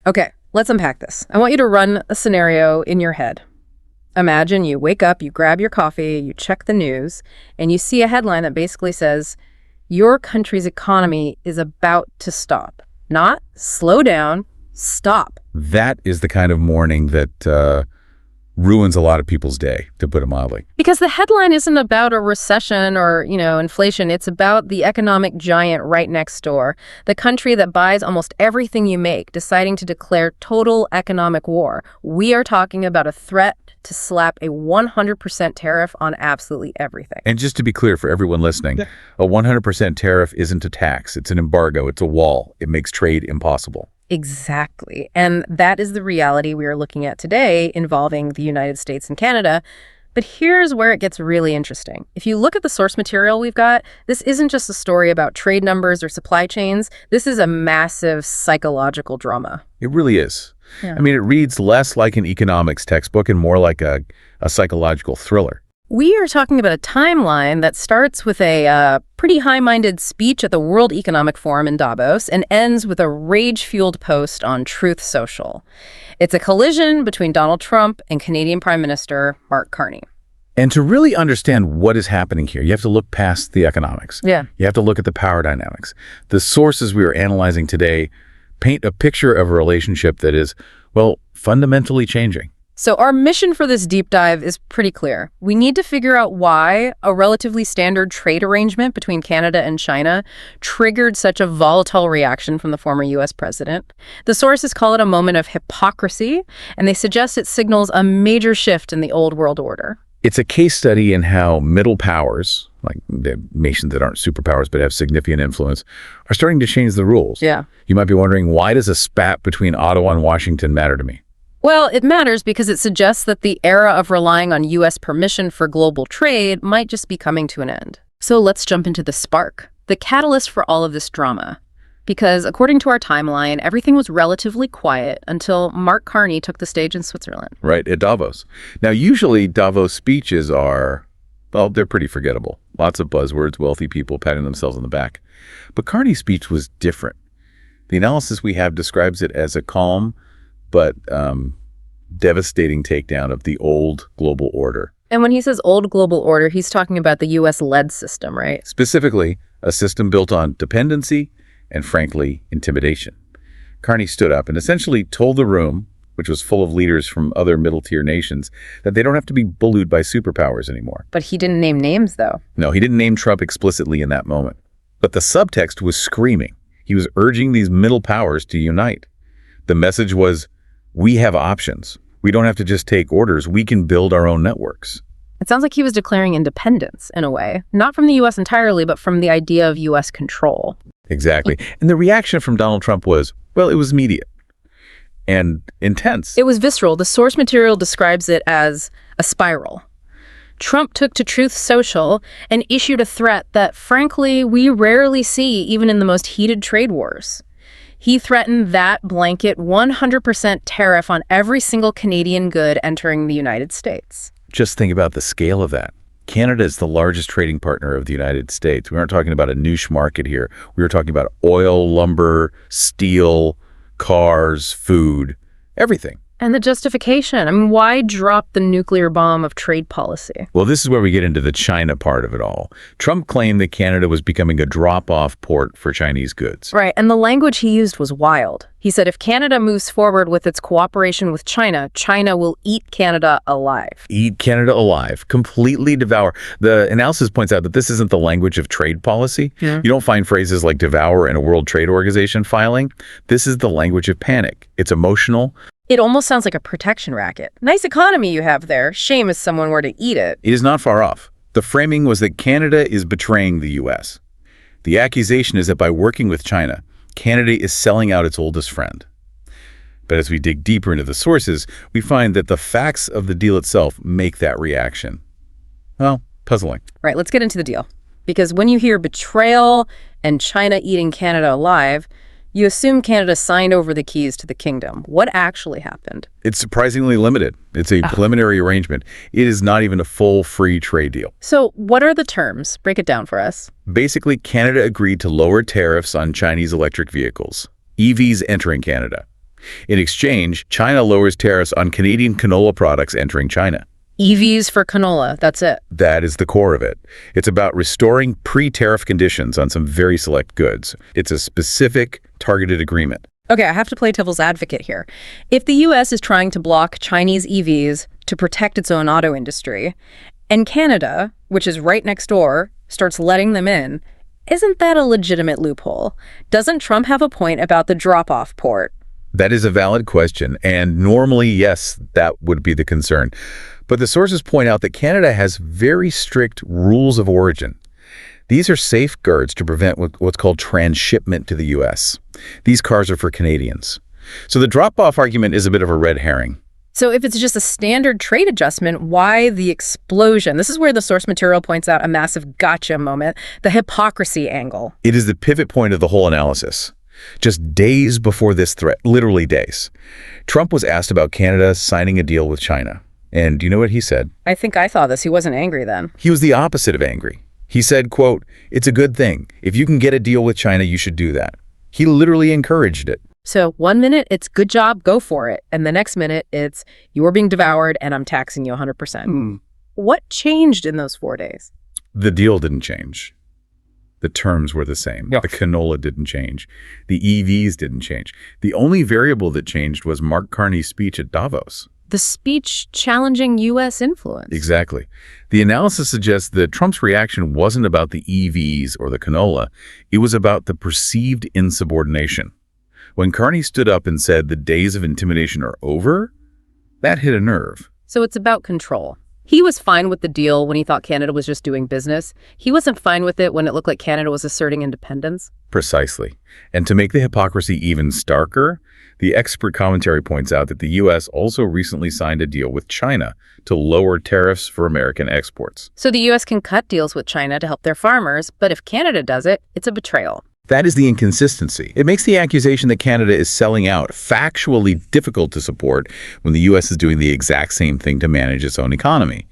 Okay, let's unpack this. I want you to run a scenario in your head. Imagine you wake up, you grab your coffee, you check the news, and you see a headline that basically says, your country's economy is about to stop. Not slow down, stop. That is the kind of morning that ruins a lot of people's day, to put it mildly. Because the headline isn't about a recession or, inflation. It's about the economic giant right next door, the country that buys almost everything you make, deciding to declare total economic war. We are talking about a threat to slap a 100% tariff on absolutely everything. And just to be clear for everyone listening, a 100% tariff isn't a tax. It's an embargo. It's a wall. It makes trade impossible. Exactly. And that is the reality we are looking at today involving the United States and Canada. But here's where it gets really interesting. If you look at the source material we've got, this isn't just a story about trade numbers or supply chains. This is a massive psychological drama. It really is. Yeah. I mean, it reads less like an economics textbook and more like a psychological thriller. We are talking about a timeline that starts with a pretty high-minded speech at the World Economic Forum in Davos and ends with a rage-fueled post on Truth Social. It's a collision between Donald Trump and Canadian Prime Minister Mark Carney. And to really understand what is happening here, you have to look past the economics. Yeah. You have to look at the power dynamics. The sources we are analyzing today paint a picture of a relationship that is, well, fundamentally changing. So our mission for this deep dive is pretty clear. We need to figure out why a relatively standard trade arrangement between Canada and China triggered such a volatile reaction from the former U.S. president. The sources call it a moment of hypocrisy, and they suggest it signals a major shift in the old world order. It's a case study in how middle powers, like the nations that aren't superpowers but have significant influence, are starting to change the rules. Yeah. You might be wondering, why does a spat between Ottawa and Washington matter to me? Well, it matters because it suggests that the era of relying on U.S. permission for global trade might just be coming to an end. So let's jump into the spark, the catalyst for all of this drama. Because according to our timeline, everything was relatively quiet until Mark Carney took the stage in Switzerland. Right, at Davos. Now, usually Davos speeches are, well, they're pretty forgettable. Lots of buzzwords, wealthy people patting themselves on the back. But Carney's speech was different. The analysis we have describes it as a calm but devastating takedown of the old global order. And when he says old global order, he's talking about the U.S.-led system, right? Specifically, a system built on dependency and, frankly, intimidation. Carney stood up and essentially told the room, which was full of leaders from other middle-tier nations, that they don't have to be bullied by superpowers anymore. But he didn't name names, though. No, he didn't name Trump explicitly in that moment. But the subtext was screaming. He was urging these middle powers to unite. The message was, we have options. We don't have to just take orders. We can build our own networks. It sounds like he was declaring independence, in a way. Not from the U.S. entirely, but from the idea of U.S. control. Exactly. And the reaction from Donald Trump was, well, it was immediate and intense. It was visceral. The source material describes it as a spiral. Trump took to Truth Social and issued a threat that, frankly, we rarely see even in the most heated trade wars. He threatened that blanket 100% tariff on every single Canadian good entering the United States. Just think about the scale of that. Canada is the largest trading partner of the United States. We aren't talking about a niche market here. We were talking about oil, lumber, steel, cars, food, everything. And the justification. I mean, why drop the nuclear bomb of trade policy? Well, this is where we get into the China part of it all. Trump claimed that Canada was becoming a drop-off port for Chinese goods. Right, and the language he used was wild. He said if Canada moves forward with its cooperation with China, China will eat Canada alive. Eat Canada alive, completely devour. The analysis points out that this isn't the language of trade policy. Yeah. You don't find phrases like devour in a World Trade Organization filing. This is the language of panic. It's emotional. It almost sounds like a protection racket. Nice economy you have there. Shame if someone were to eat it. It is not far off. The framing was that Canada is betraying the U.S. The accusation is that by working with China, Canada is selling out its oldest friend. But as we dig deeper into the sources, we find that the facts of the deal itself make that reaction, well, puzzling. Right, let's get into the deal. Because when you hear betrayal and China eating Canada alive, you assume Canada signed over the keys to the kingdom. What actually happened? It's surprisingly limited. It's a preliminary arrangement. It is not even a full free trade deal. So what are the terms? Break it down for us. Basically, Canada agreed to lower tariffs on Chinese electric vehicles, EVs entering Canada. In exchange, China lowers tariffs on Canadian canola products entering China. EVs for canola, that's it. That is the core of it. It's about restoring pre-tariff conditions on some very select goods. It's a specific, targeted agreement. Okay, I have to play devil's advocate here. If the U.S. is trying to block Chinese EVs to protect its own auto industry, and Canada, which is right next door, starts letting them in, isn't that a legitimate loophole? Doesn't Trump have a point about the drop-off port? That is a valid question, and normally, yes, that would be the concern. But the sources point out that Canada has very strict rules of origin. These are safeguards to prevent what's called transshipment to the U.S. These cars are for Canadians. So the drop-off argument is a bit of a red herring. So if it's just a standard trade adjustment, why the explosion? This is where the source material points out a massive gotcha moment, the hypocrisy angle. It is the pivot point of the whole analysis. Just days before this threat, literally days, Trump was asked about Canada signing a deal with China. And do you know what he said? I think I saw this. He wasn't angry then. He was the opposite of angry. He said, quote, "It's a good thing. If you can get a deal with China, you should do that." He literally encouraged it. So 1 minute, it's good job, go for it. And the next minute, it's you're being devoured and I'm taxing you 100%. What changed in those 4 days? The deal didn't change. The terms were the same. Yeah. The canola didn't change. The EVs didn't change. The only variable that changed was Mark Carney's speech at Davos. The speech challenging U.S. influence. Exactly. The analysis suggests that Trump's reaction wasn't about the EVs or the canola. It was about the perceived insubordination. When Carney stood up and said the days of intimidation are over, that hit a nerve. So it's about control. He was fine with the deal when he thought Canada was just doing business. He wasn't fine with it when it looked like Canada was asserting independence. Precisely. And to make the hypocrisy even starker, the expert commentary points out that the U.S. also recently signed a deal with China to lower tariffs for American exports. So the U.S. can cut deals with China to help their farmers, but if Canada does it, it's a betrayal. That is the inconsistency. It makes the accusation that Canada is selling out factually difficult to support when the U.S. is doing the exact same thing to manage its own economy.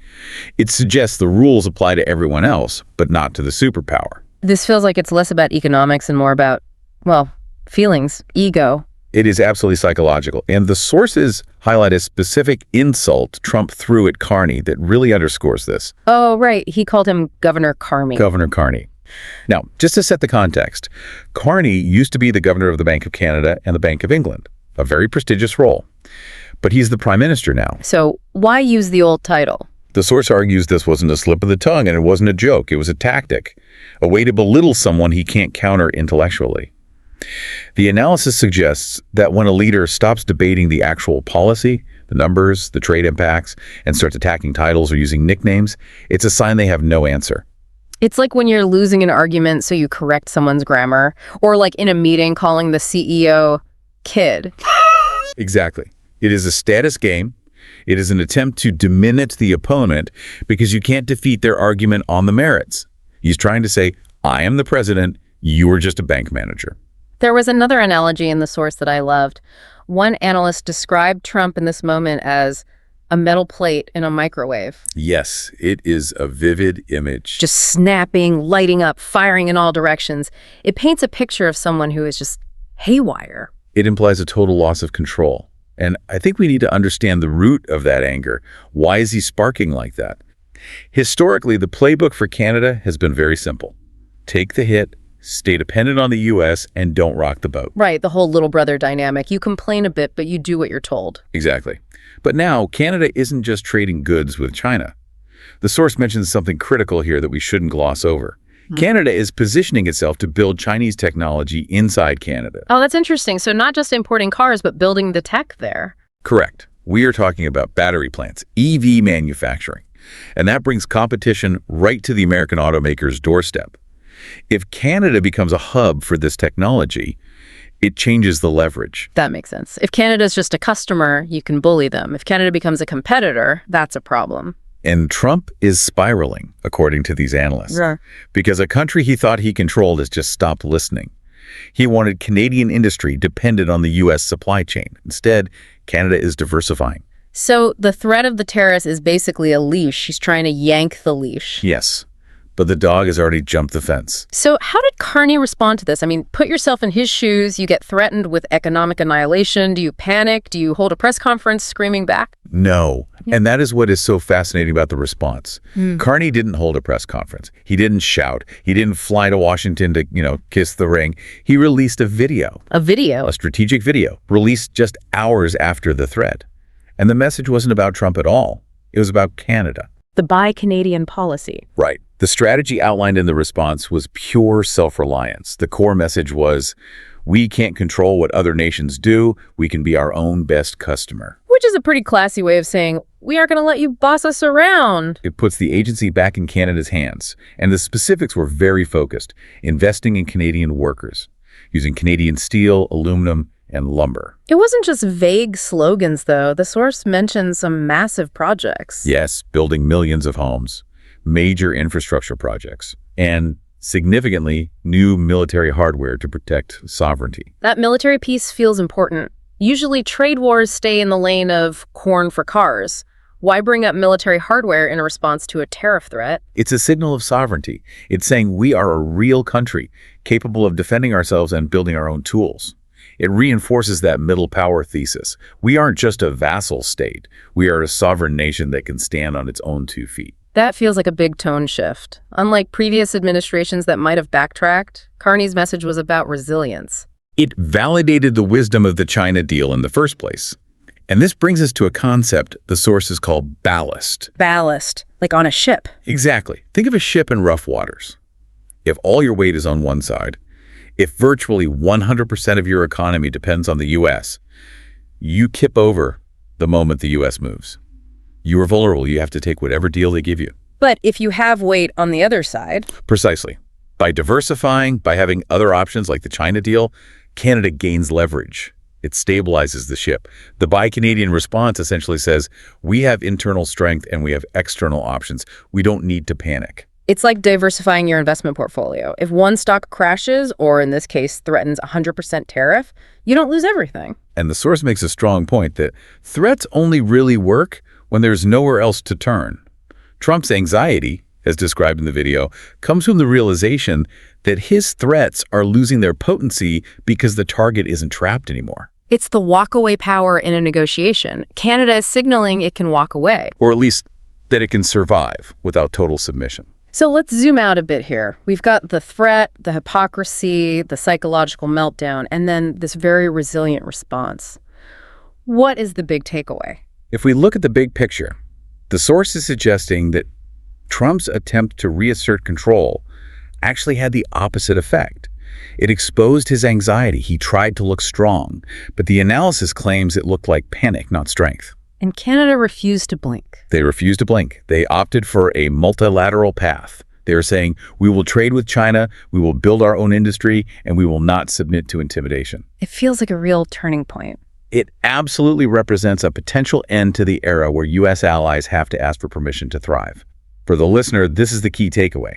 It suggests the rules apply to everyone else, but not to the superpower. This feels like it's less about economics and more about, well, feelings, ego. It is absolutely psychological. And the sources highlight a specific insult Trump threw at Carney that really underscores this. Oh, right. He called him Governor Carney. Governor Carney. Now, just to set the context, Carney used to be the governor of the Bank of Canada and the Bank of England, a very prestigious role. But he's the prime minister now. So why use the old title? The source argues this wasn't a slip of the tongue and it wasn't a joke. It was a tactic, a way to belittle someone he can't counter intellectually. The analysis suggests that when a leader stops debating the actual policy, the numbers, the trade impacts, and starts attacking titles or using nicknames, it's a sign they have no answer. It's like when you're losing an argument, so you correct someone's grammar, or like in a meeting calling the CEO kid. Exactly. It is a status game. It is an attempt to diminish the opponent because you can't defeat their argument on the merits. He's trying to say, I am the president, you are just a bank manager. There was another analogy in the source that I loved. One analyst described Trump in this moment as a metal plate in a microwave. Yes, it is a vivid image. Just snapping, lighting up, firing in all directions. It paints a picture of someone who is just haywire. It implies a total loss of control. And I think we need to understand the root of that anger. Why is he sparking like that? Historically, the playbook for Canada has been very simple. Take the hit, stay dependent on the U.S., and don't rock the boat. Right, the whole little brother dynamic. You complain a bit, but you do what you're told. Exactly. But now, Canada isn't just trading goods with China. The source mentions something critical here that we shouldn't gloss over. Canada is positioning itself to build Chinese technology inside Canada. Oh, that's interesting. So not just importing cars, but building the tech there. Correct. We are talking about battery plants, EV manufacturing. And that brings competition right to the American automaker's doorstep. If Canada becomes a hub for this technology, it changes the leverage. That makes sense. If Canada's just a customer, you can bully them. If Canada becomes a competitor, that's a problem. And Trump is spiraling, according to these analysts, Yeah. because a country he thought he controlled has just stopped listening. He wanted Canadian industry dependent on the U.S. supply chain. Instead, Canada is diversifying. So the threat of the tariffs is basically a leash. She's trying to yank the leash. Yes, but the dog has already jumped the fence. So how did Carney respond to this? I mean, put yourself in his shoes. You get threatened with economic annihilation. Do you panic? Do you hold a press conference screaming back? No. And that is what is so fascinating about the response. Carney didn't hold a press conference. He didn't shout. He didn't fly to Washington to, kiss the ring. He released a video. A video? A strategic video, released just hours after the threat. And the message wasn't about Trump at all. It was about Canada. The Buy Canadian policy. Right. The strategy outlined in the response was pure self-reliance. The core message was, we can't control what other nations do. We can be our own best customer. Which is a pretty classy way of saying, we aren't going to let you boss us around. It puts the agency back in Canada's hands. And the specifics were very focused, investing in Canadian workers, using Canadian steel, aluminum, and lumber. It wasn't just vague slogans, though. The source mentioned some massive projects. Yes, building millions of homes, major infrastructure projects, and significantly new military hardware to protect sovereignty. That military piece feels important. Usually trade wars stay in the lane of corn for cars. Why bring up military hardware in response to a tariff threat? It's a signal of sovereignty. It's saying we are a real country, capable of defending ourselves and building our own tools. It reinforces that middle power thesis. We aren't just a vassal state. We are a sovereign nation that can stand on its own 2 feet. That feels like a big tone shift. Unlike previous administrations that might have backtracked, Carney's message was about resilience. It validated the wisdom of the China deal in the first place. And this brings us to a concept the sources call ballast. Ballast, like on a ship. Exactly. Think of a ship in rough waters. If all your weight is on one side, if virtually 100% of your economy depends on the U.S., you kip over the moment the U.S. moves. You are vulnerable. You have to take whatever deal they give you. But if you have weight on the other side... Precisely. By diversifying, by having other options like the China deal, Canada gains leverage. It stabilizes the ship. The Buy Canadian response essentially says, we have internal strength and we have external options. We don't need to panic. It's like diversifying your investment portfolio. If one stock crashes, or in this case, threatens 100% tariff, you don't lose everything. And the source makes a strong point that threats only really work when there's nowhere else to turn. Trump's anxiety, as described in the video, comes from the realization that his threats are losing their potency because the target isn't trapped anymore. It's the walk-away power in a negotiation. Canada is signaling it can walk away. Or at least that it can survive without total submission. So let's zoom out a bit here. We've got the threat, the hypocrisy, the psychological meltdown, and then this very resilient response. What is the big takeaway? If we look at the big picture, the source is suggesting that Trump's attempt to reassert control actually had the opposite effect. It exposed his anxiety. He tried to look strong, but the analysis claims it looked like panic, not strength. And Canada refused to blink. They refused to blink. They opted for a multilateral path. They are saying, we will trade with China, we will build our own industry, and we will not submit to intimidation. It feels like a real turning point. It absolutely represents a potential end to the era where U.S. allies have to ask for permission to thrive. For the listener, this is the key takeaway.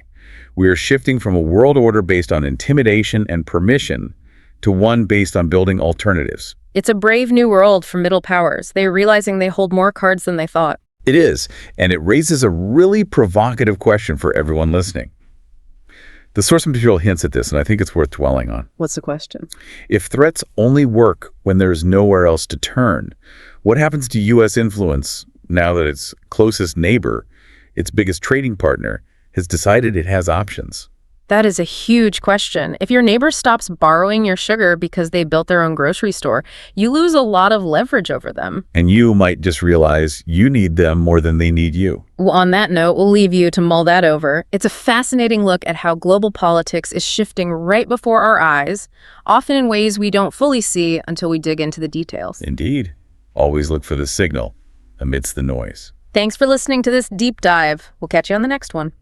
We are shifting from a world order based on intimidation and permission to one based on building alternatives. It's a brave new world for middle powers. They're realizing they hold more cards than they thought. It is, and it raises a really provocative question for everyone listening. The source material hints at this, and I think it's worth dwelling on. What's the question? If threats only work when there's nowhere else to turn, what happens to U.S. influence now that its closest neighbor, its biggest trading partner, has decided it has options? That is a huge question. If your neighbor stops borrowing your sugar because they built their own grocery store, you lose a lot of leverage over them. And you might just realize you need them more than they need you. Well, on that note, we'll leave you to mull that over. It's a fascinating look at how global politics is shifting right before our eyes, often in ways we don't fully see until we dig into the details. Indeed. Always look for the signal amidst the noise. Thanks for listening to this deep dive. We'll catch you on the next one.